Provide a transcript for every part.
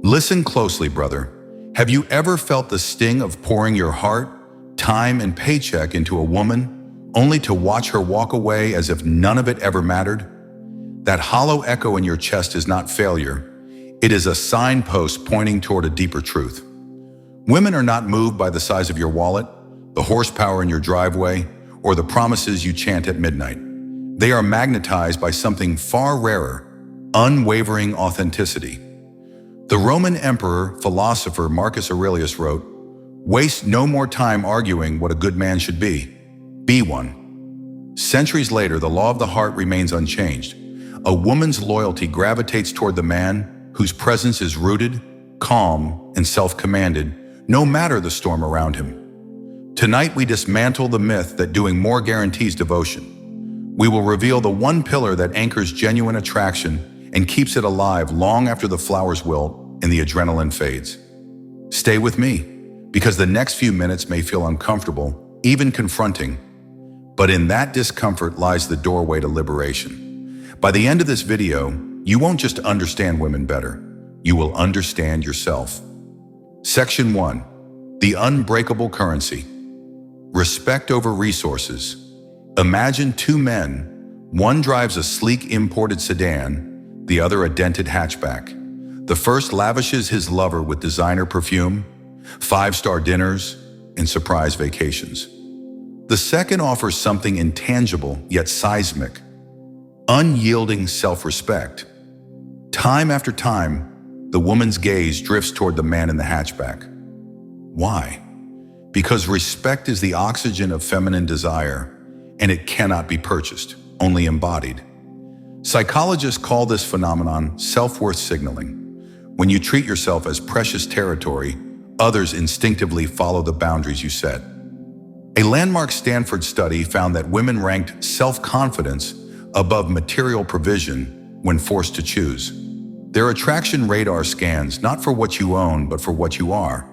Listen closely, brother. Have you ever felt the sting of pouring your heart, time, and paycheck into a woman, only to watch her walk away as if none of it ever mattered? That hollow echo in your chest is not failure. It is a signpost pointing toward a deeper truth. Women are not moved by the size of your wallet, the horsepower in your driveway, or the promises you chant at midnight. They are magnetized by something far rarer: unwavering authenticity. The Roman emperor, philosopher Marcus Aurelius wrote, "Waste no more time arguing what a good man should be one." Centuries later, the law of the heart remains unchanged. A woman's loyalty gravitates toward the man whose presence is rooted, calm, and self-commanded, no matter the storm around him. Tonight, we dismantle the myth that doing more guarantees devotion. We will reveal the one pillar that anchors genuine attraction and keeps it alive long after the flowers wilt and the adrenaline fades. Stay with me, because the next few minutes may feel uncomfortable, even confronting, but in that discomfort lies the doorway to liberation. By the end of this video, you won't just understand women better, you will understand yourself. Section 1. The unbreakable currency. Respect over resources. Imagine two men. One drives a sleek imported sedan, the other a dented hatchback. The first lavishes his lover with designer perfume, 5-star dinners, and surprise vacations. The second offers something intangible yet seismic: unyielding self-respect. Time after time, the woman's gaze drifts toward the man in the hatchback. Why? Because respect is the oxygen of feminine desire, and it cannot be purchased, only embodied. Psychologists call this phenomenon self-worth signaling. When you treat yourself as precious territory, others instinctively follow the boundaries you set. A landmark Stanford study found that women ranked self-confidence above material provision when forced to choose. Their attraction radar scans not for what you own, but for what you are.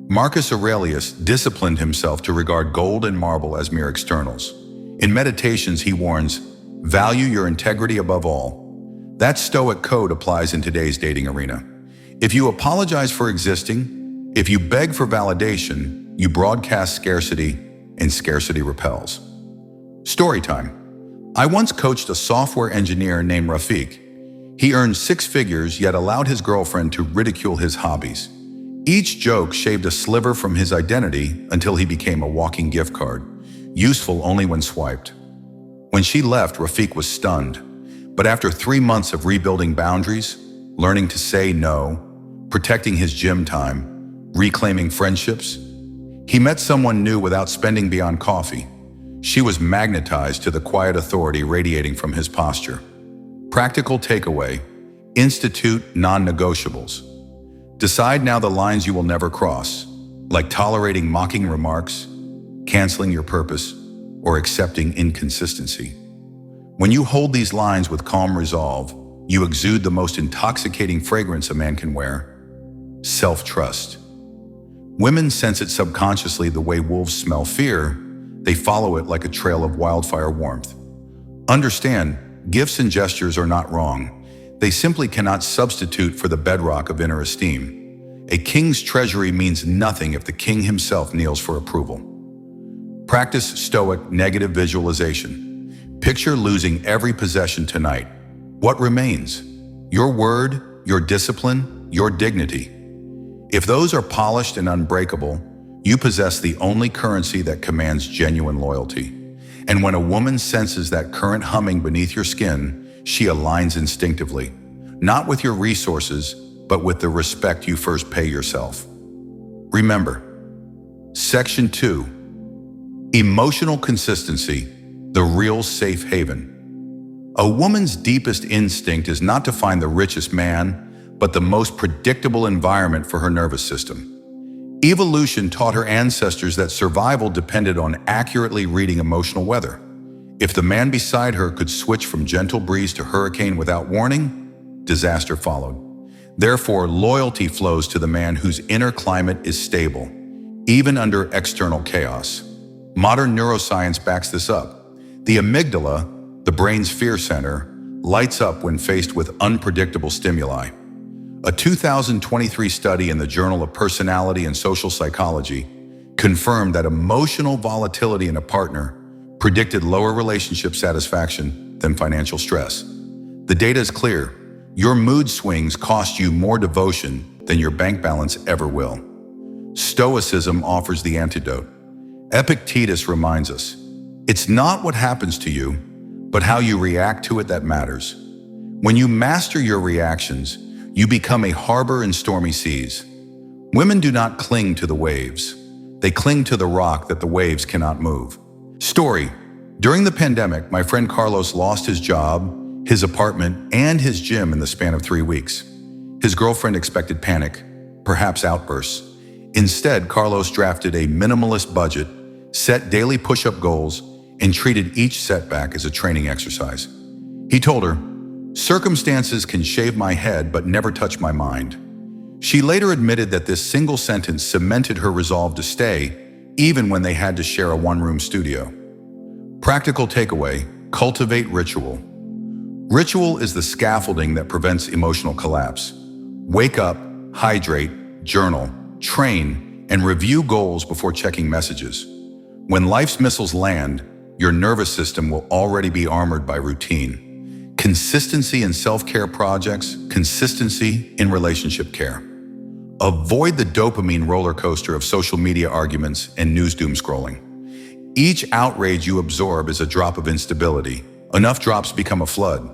Marcus Aurelius disciplined himself to regard gold and marble as mere externals. In Meditations, he warns, "Value your integrity above all." That Stoic code applies in today's dating arena. If you apologize for existing, if you beg for validation, you broadcast scarcity, and scarcity repels. Story time. I once coached a software engineer named Rafik. He earned 6 figures, yet allowed his girlfriend to ridicule his hobbies. Each joke shaved a sliver from his identity until he became a walking gift card, useful only when swiped. When she left, Rafik was stunned. But after 3 months of rebuilding boundaries, learning to say no, protecting his gym time, reclaiming friendships, he met someone new without spending beyond coffee. She was magnetized to the quiet authority radiating from his posture. Practical takeaway: institute non-negotiables. Decide now the lines you will never cross, like tolerating mocking remarks, canceling your purpose, or accepting inconsistency. When you hold these lines with calm resolve, you exude the most intoxicating fragrance a man can wear: self-trust. Women sense it subconsciously the way wolves smell fear. They follow it like a trail of wildfire warmth. Understand, gifts and gestures are not wrong. They simply cannot substitute for the bedrock of inner esteem. A king's treasury means nothing if the king himself kneels for approval. Practice Stoic negative visualization. Picture losing every possession tonight. What remains? Your word, your discipline, your dignity. If those are polished and unbreakable, you possess the only currency that commands genuine loyalty. And when a woman senses that current humming beneath your skin, she aligns instinctively, not with your resources, but with the respect you first pay yourself. Remember, Section 2. Emotional consistency, the real safe haven. A woman's deepest instinct is not to find the richest man, but the most predictable environment for her nervous system. Evolution taught her ancestors that survival depended on accurately reading emotional weather. If the man beside her could switch from gentle breeze to hurricane without warning, disaster followed. Therefore, loyalty flows to the man whose inner climate is stable, even under external chaos. Modern neuroscience backs this up. The amygdala, the brain's fear center, lights up when faced with unpredictable stimuli. A 2023 study in the Journal of Personality and Social Psychology confirmed that emotional volatility in a partner predicted lower relationship satisfaction than financial stress. The data is clear. Your mood swings cost you more devotion than your bank balance ever will. Stoicism offers the antidote. Epictetus reminds us, it's not what happens to you, but how you react to it that matters. When you master your reactions, you become a harbor in stormy seas. Women do not cling to the waves. They cling to the rock that the waves cannot move. Story. During the pandemic, my friend Carlos lost his job, his apartment, and his gym in the span of 3 weeks. His girlfriend expected panic, perhaps outbursts. Instead, Carlos drafted a minimalist budget, set daily push-up goals, and treated each setback as a training exercise. He told her, "Circumstances can shave my head but never touch my mind." She later admitted that this single sentence cemented her resolve to stay, even when they had to share a one-room studio. Practical takeaway: cultivate ritual. Ritual is the scaffolding that prevents emotional collapse. Wake up, hydrate, journal, train, and review goals before checking messages. When life's missiles land, your nervous system will already be armored by routine. Consistency in self-care projects, consistency in relationship care. Avoid the dopamine roller coaster of social media arguments and news doom scrolling. Each outrage you absorb is a drop of instability. Enough drops become a flood.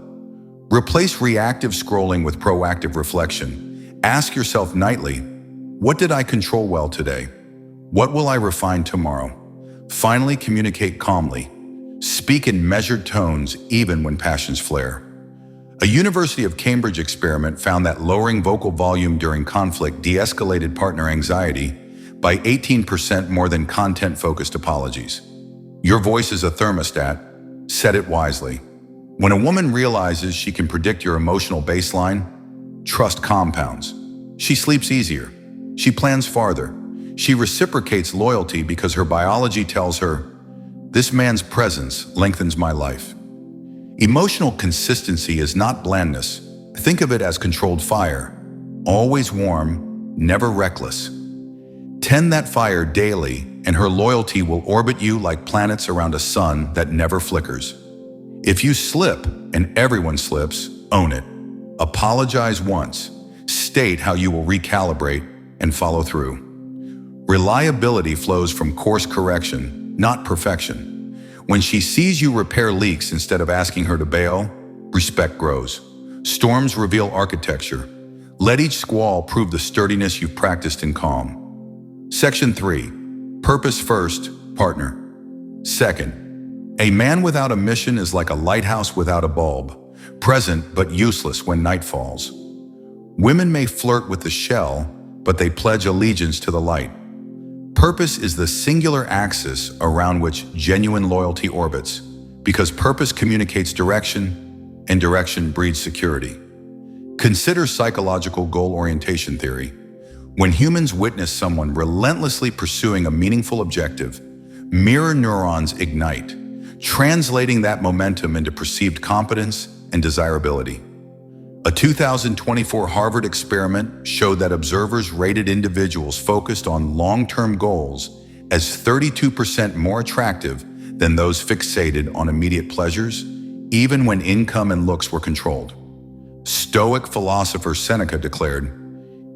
Replace reactive scrolling with proactive reflection. Ask yourself nightly, what did I control well today? What will I refine tomorrow? Finally, communicate calmly. Speak in measured tones even when passions flare. A University of Cambridge experiment found that lowering vocal volume during conflict de-escalated partner anxiety by 18% more than content-focused apologies. Your voice is a thermostat. Set it wisely. When a woman realizes she can predict your emotional baseline, trust compounds. She sleeps easier. She plans farther. She reciprocates loyalty because her biology tells her, this man's presence lengthens my life. Emotional consistency is not blandness. Think of it as controlled fire. Always warm, never reckless. Tend that fire daily, and her loyalty will orbit you like planets around a sun that never flickers. If you slip, and everyone slips, own it. Apologize once. State how you will recalibrate and follow through. Reliability flows from course correction, not perfection. When she sees you repair leaks instead of asking her to bail, respect grows. Storms reveal architecture. Let each squall prove the sturdiness you've practiced in calm. Section 3. Purpose first, partner. Second, a man without a mission is like a lighthouse without a bulb, present but useless when night falls. Women may flirt with the shell, but they pledge allegiance to the light. Purpose is the singular axis around which genuine loyalty orbits, because purpose communicates direction, and direction breeds security. Consider psychological goal orientation theory. When humans witness someone relentlessly pursuing a meaningful objective, mirror neurons ignite, translating that momentum into perceived competence and desirability. A 2024 Harvard experiment showed that observers rated individuals focused on long-term goals as 32% more attractive than those fixated on immediate pleasures, even when income and looks were controlled. Stoic philosopher Seneca declared,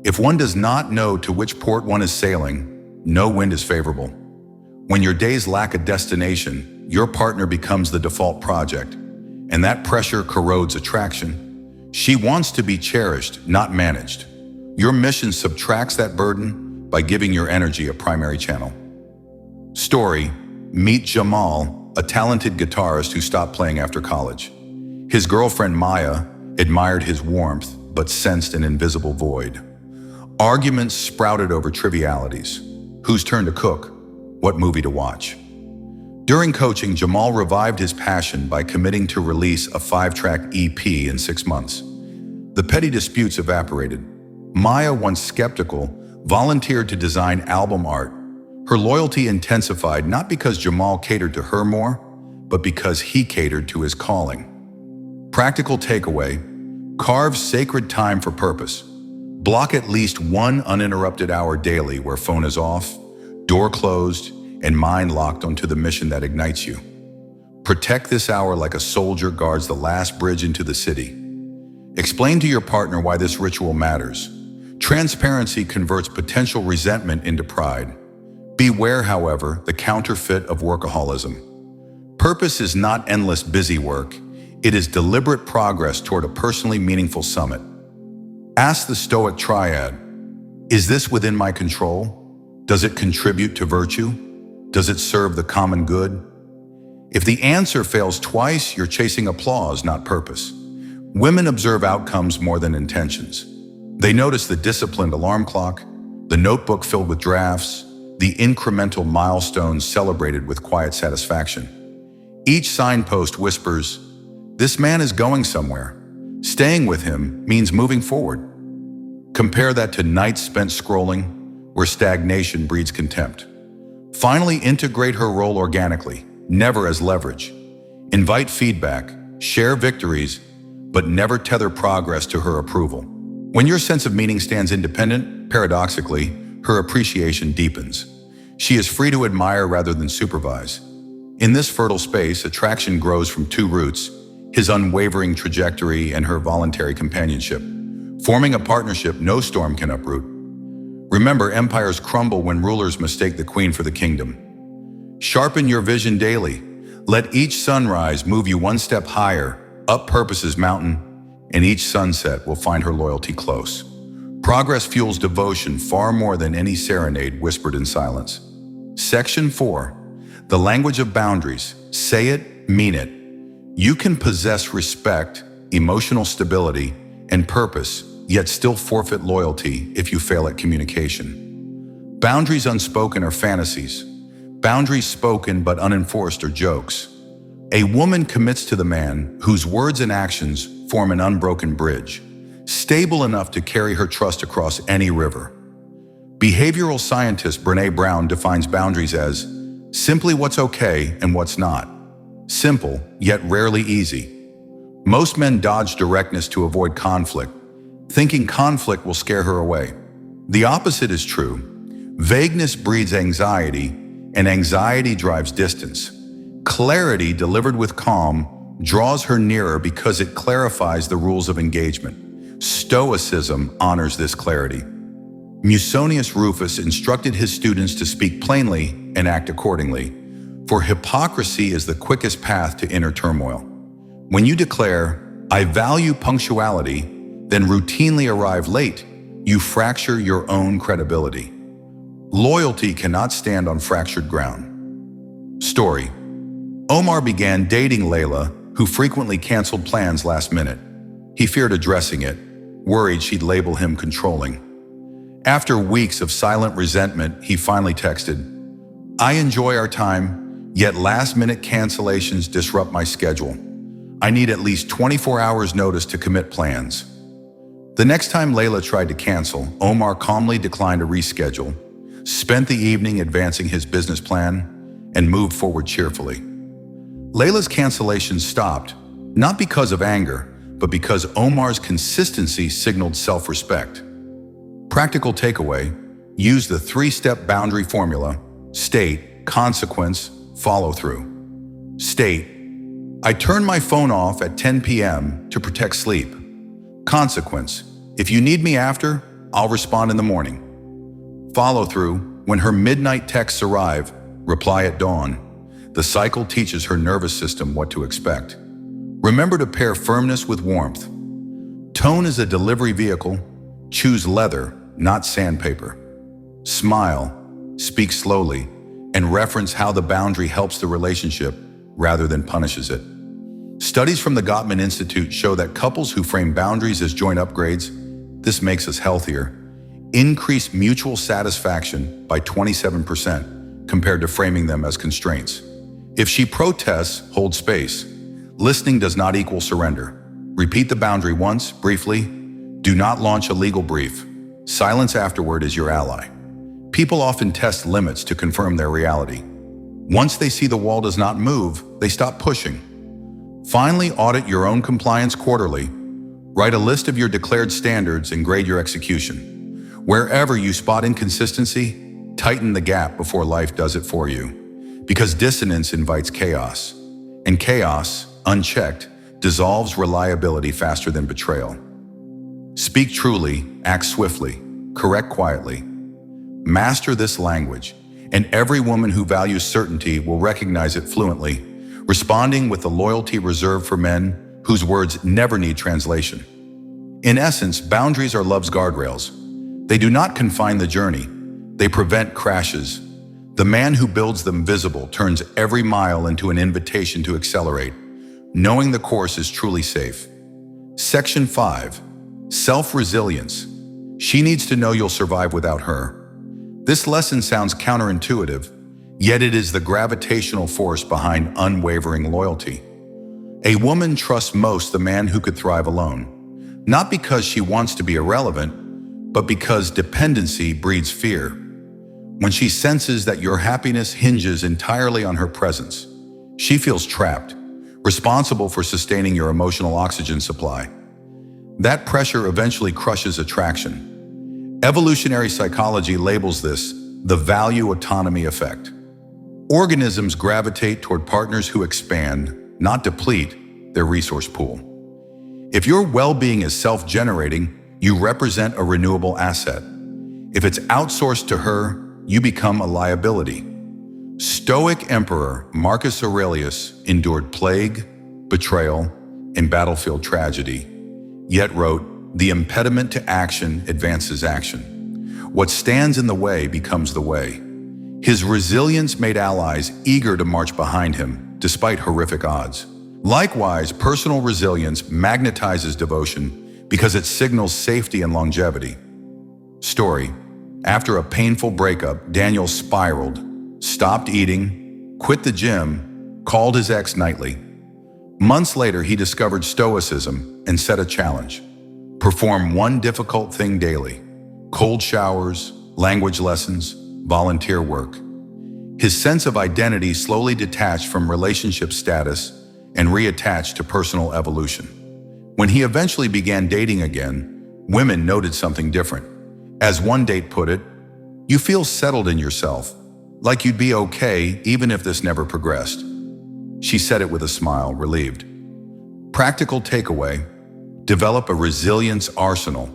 "If one does not know to which port one is sailing, no wind is favorable." When your days lack a destination, your partner becomes the default project, and that pressure corrodes attraction. She wants to be cherished, not managed. Your mission subtracts that burden by giving your energy a primary channel. Story: meet Jamal, a talented guitarist who stopped playing after college. His girlfriend Maya admired his warmth but sensed an invisible void. Arguments sprouted over trivialities. Whose turn to cook? What movie to watch? During coaching, Jamal revived his passion by committing to release a 5-track EP in 6 months. The petty disputes evaporated. Maya, once skeptical, volunteered to design album art. Her loyalty intensified not because Jamal catered to her more, but because he catered to his calling. Practical takeaway: carve sacred time for purpose. Block at least one uninterrupted hour daily where phone is off, door closed, and mind locked onto the mission that ignites you. Protect this hour like a soldier guards the last bridge into the city. Explain to your partner why this ritual matters. Transparency converts potential resentment into pride. Beware, however, the counterfeit of workaholism. Purpose is not endless busy work. It is deliberate progress toward a personally meaningful summit. Ask the Stoic triad, is this within my control? Does it contribute to virtue? Does it serve the common good? If the answer fails twice, you're chasing applause, not purpose. Women observe outcomes more than intentions. They notice the disciplined alarm clock, the notebook filled with drafts, the incremental milestones celebrated with quiet satisfaction. Each signpost whispers, this man is going somewhere. Staying with him means moving forward. Compare that to nights spent scrolling, where stagnation breeds contempt. Finally, integrate her role organically, never as leverage. Invite feedback, share victories, but never tether progress to her approval. When your sense of meaning stands independent, paradoxically, her appreciation deepens. She is free to admire rather than supervise. In this fertile space, attraction grows from two roots, his unwavering trajectory and her voluntary companionship, forming a partnership no storm can uproot. Remember, empires crumble when rulers mistake the queen for the kingdom. Sharpen your vision daily. Let each sunrise move you one step higher, up purpose's mountain, and each sunset will find her loyalty close. Progress fuels devotion far more than any serenade whispered in silence. Section 4. The language of boundaries. Say it, mean it. You can possess respect, emotional stability, and purpose, yet still forfeit loyalty if you fail at communication. Boundaries unspoken are fantasies. Boundaries spoken but unenforced are jokes. A woman commits to the man whose words and actions form an unbroken bridge, stable enough to carry her trust across any river. Behavioral scientist Brené Brown defines boundaries as simply what's okay and what's not. Simple, yet rarely easy. Most men dodge directness to avoid conflict, thinking conflict will scare her away. The opposite is true. Vagueness breeds anxiety, and anxiety drives distance. Clarity delivered with calm draws her nearer because it clarifies the rules of engagement. Stoicism honors this clarity. Musonius Rufus instructed his students to speak plainly and act accordingly, for hypocrisy is the quickest path to inner turmoil. When you declare, I value punctuality, then routinely arrive late, you fracture your own credibility. Loyalty cannot stand on fractured ground. Story. Omar began dating Layla, who frequently canceled plans last minute. He feared addressing it, worried she'd label him controlling. After weeks of silent resentment, he finally texted, I enjoy our time, yet last-minute cancellations disrupt my schedule. I need at least 24 hours notice to commit plans. The next time Layla tried to cancel, Omar calmly declined a reschedule, spent the evening advancing his business plan, and moved forward cheerfully. Layla's cancellations stopped, not because of anger, but because Omar's consistency signaled self-respect. Practical takeaway, use the 3-step boundary formula: state, consequence, follow through. State, I turn my phone off at 10 p.m. to protect sleep. Consequence, if you need me after, I'll respond in the morning. Follow through, when her midnight texts arrive, reply at dawn. The cycle teaches her nervous system what to expect. Remember to pair firmness with warmth. Tone is a delivery vehicle. Choose leather, not sandpaper. Smile, speak slowly, and reference how the boundary helps the relationship rather than punishes it. Studies from the Gottman Institute show that couples who frame boundaries as joint upgrades, this makes us healthier, increase mutual satisfaction by 27% compared to framing them as constraints. If she protests, hold space. Listening does not equal surrender. Repeat the boundary once, briefly. Do not launch a legal brief. Silence afterward is your ally. People often test limits to confirm their reality. Once they see the wall does not move, they stop pushing. Finally, audit your own compliance quarterly. Write a list of your declared standards and grade your execution. Wherever you spot inconsistency, tighten the gap before life does it for you. Because dissonance invites chaos, and chaos, unchecked, dissolves reliability faster than betrayal. Speak truly, act swiftly, correct quietly. Master this language, and every woman who values certainty will recognize it fluently, responding with the loyalty reserved for men whose words never need translation. In essence, boundaries are love's guardrails. They do not confine the journey. They prevent crashes. The man who builds them visible turns every mile into an invitation to accelerate, knowing the course is truly safe. Section 5. Self-resilience. She needs to know you'll survive without her. This lesson sounds counterintuitive, yet it is the gravitational force behind unwavering loyalty. A woman trusts most the man who could thrive alone, not because she wants to be irrelevant, but because dependency breeds fear. When she senses that your happiness hinges entirely on her presence, she feels trapped, responsible for sustaining your emotional oxygen supply. That pressure eventually crushes attraction. Evolutionary psychology labels this the value autonomy effect. Organisms gravitate toward partners who expand, not deplete, their resource pool. If your well-being is self-generating, you represent a renewable asset. If it's outsourced to her, you become a liability. Stoic Emperor Marcus Aurelius endured plague, betrayal, and battlefield tragedy, yet wrote, "The impediment to action advances action. What stands in the way becomes the way." His resilience made allies eager to march behind him, despite horrific odds. Likewise, personal resilience magnetizes devotion because it signals safety and longevity. Story. After a painful breakup, Daniel spiraled, stopped eating, quit the gym, called his ex nightly. Months later, he discovered Stoicism and set a challenge. Perform one difficult thing daily: cold showers, language lessons, volunteer work. His sense of identity slowly detached from relationship status and reattached to personal evolution. When he eventually began dating again, women noted something different. As one date put it, "You feel settled in yourself, like you'd be okay even if this never progressed." She said it with a smile, relieved. Practical takeaway: develop a resilience arsenal,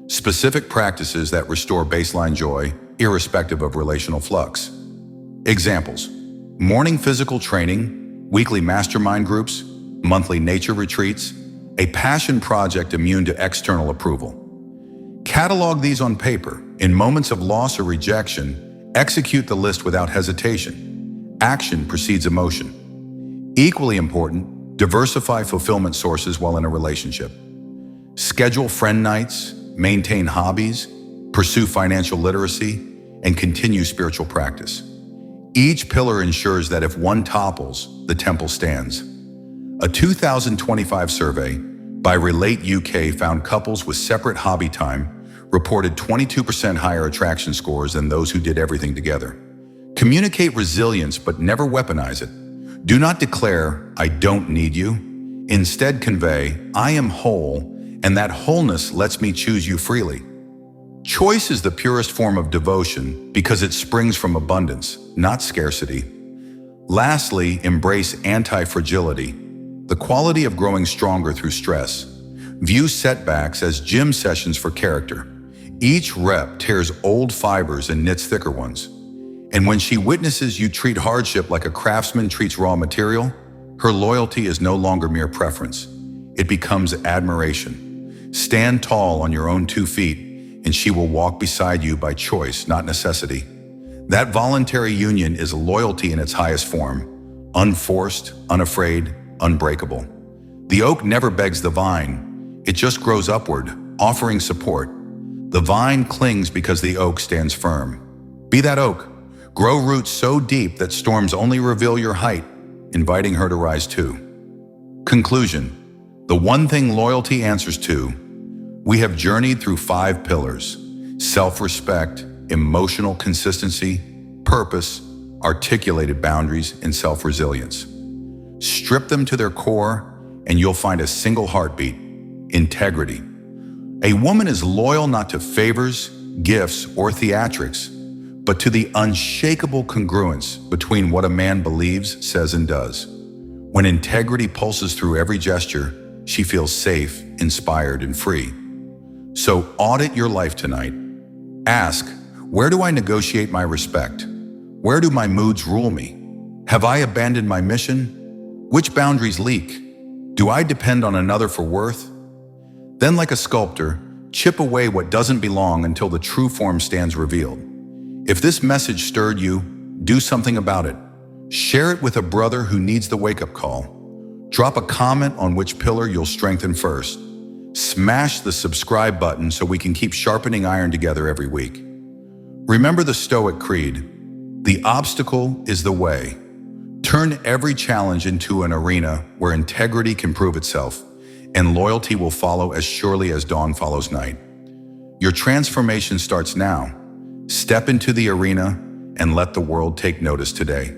specific practices that restore baseline joy, irrespective of relational flux. Examples: morning physical training, weekly mastermind groups, monthly nature retreats, a passion project immune to external approval. Catalog these on paper. In moments of loss or rejection, execute the list without hesitation. Action precedes emotion. Equally important, diversify fulfillment sources while in a relationship. Schedule friend nights, maintain hobbies, pursue financial literacy, and continue spiritual practice. Each pillar ensures that if one topples, the temple stands. A 2025 survey by Relate UK found couples with separate hobby time reported 22% higher attraction scores than those who did everything together. Communicate resilience, but never weaponize it. Do not declare, "I don't need you." Instead convey, "I am whole, and that wholeness lets me choose you freely." Choice is the purest form of devotion because it springs from abundance, not scarcity. Lastly, embrace anti-fragility, the quality of growing stronger through stress. View setbacks as gym sessions for character. Each rep tears old fibers and knits thicker ones. And when she witnesses you treat hardship like a craftsman treats raw material, her loyalty is no longer mere preference. It becomes admiration. Stand tall on your own 2 feet, and she will walk beside you by choice, not necessity. That voluntary union is loyalty in its highest form, unforced, unafraid, unbreakable. The oak never begs the vine. It just grows upward, offering support. The vine clings because the oak stands firm. Be that oak. Grow roots so deep that storms only reveal your height, inviting her to rise too. Conclusion: the one thing loyalty answers to. We have journeyed through 5 pillars: self-respect, emotional consistency, purpose, articulated boundaries, and self-resilience. Strip them to their core, and you'll find a single heartbeat, integrity. A woman is loyal not to favors, gifts, or theatrics, but to the unshakable congruence between what a man believes, says, and does. When integrity pulses through every gesture, she feels safe, inspired, and free. So audit your life tonight. Ask, where do I negotiate my respect? Where do my moods rule me? Have I abandoned my mission? Which boundaries leak? Do I depend on another for worth? Then, like a sculptor, chip away what doesn't belong until the true form stands revealed. If this message stirred you, do something about it. Share it with a brother who needs the wake-up call. Drop a comment on which pillar you'll strengthen first. Smash the subscribe button so we can keep sharpening iron together every week. Remember the Stoic creed: the obstacle is the way. Turn every challenge into an arena where integrity can prove itself, and loyalty will follow as surely as dawn follows night. Your transformation starts now. Step into the arena and let the world take notice today.